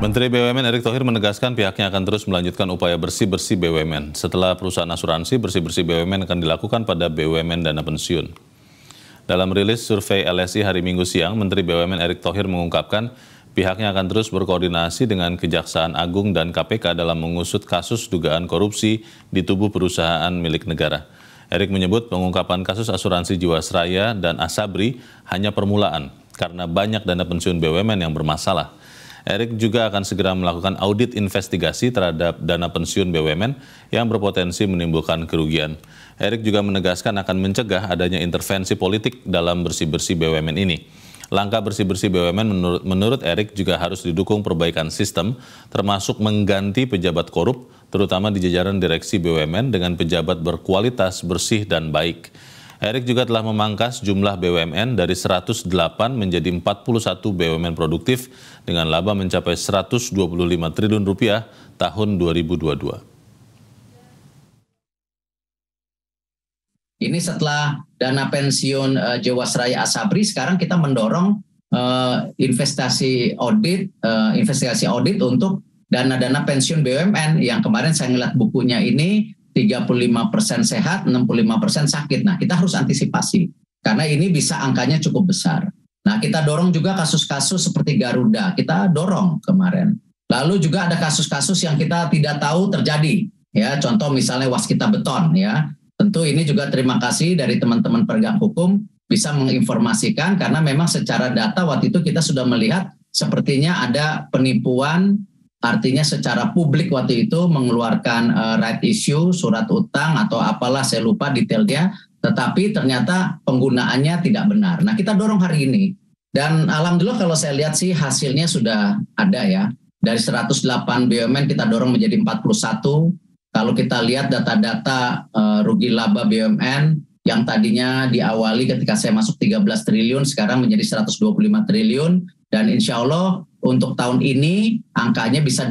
Menteri BUMN Erick Thohir menegaskan pihaknya akan terus melanjutkan upaya bersih-bersih BUMN. Setelah perusahaan asuransi, bersih-bersih BUMN akan dilakukan pada BUMN dana pensiun. Dalam rilis survei LSI hari Minggu siang, Menteri BUMN Erick Thohir mengungkapkan pihaknya akan terus berkoordinasi dengan Kejaksaan Agung dan KPK dalam mengusut kasus dugaan korupsi di tubuh perusahaan milik negara. Erick menyebut pengungkapan kasus asuransi Jiwasraya dan Asabri hanya permulaan karena banyak dana pensiun BUMN yang bermasalah. Erick juga akan segera melakukan audit investigasi terhadap dana pensiun BUMN yang berpotensi menimbulkan kerugian. Erick juga menegaskan akan mencegah adanya intervensi politik dalam bersih-bersih BUMN ini. Langkah bersih-bersih BUMN menurut Erick juga harus didukung perbaikan sistem, termasuk mengganti pejabat korup, terutama di jajaran direksi BUMN dengan pejabat berkualitas, bersih, dan baik. Erick juga telah memangkas jumlah BUMN dari 108 menjadi 41 BUMN produktif dengan laba mencapai 125 triliun rupiah tahun 2022. Ini setelah dana pensiun Jiwasraya Asabri, sekarang kita mendorong investigasi audit untuk dana-dana pensiun BUMN yang kemarin saya ngeliat bukunya ini 35% sehat, 65% sakit. Nah, kita harus antisipasi karena ini bisa angkanya cukup besar. Nah, kita dorong juga kasus-kasus seperti Garuda, kita dorong kemarin. Lalu juga ada kasus-kasus yang kita tidak tahu terjadi, ya. Contoh misalnya Waskita Beton, ya. Tentu ini juga terima kasih dari teman-teman penegak hukum bisa menginformasikan karena memang secara data waktu itu kita sudah melihat sepertinya ada penipuan. Artinya secara publik waktu itu mengeluarkan right issue, surat utang atau apalah saya lupa detailnya, tetapi ternyata penggunaannya tidak benar. Nah, kita dorong hari ini. Dan alhamdulillah kalau saya lihat sih hasilnya sudah ada ya. Dari 108 BUMN kita dorong menjadi 41. Kalau kita lihat data-data rugi laba BUMN yang tadinya diawali ketika saya masuk 13 triliun, sekarang menjadi 125 triliun. Dan insya Allah untuk tahun ini angkanya bisa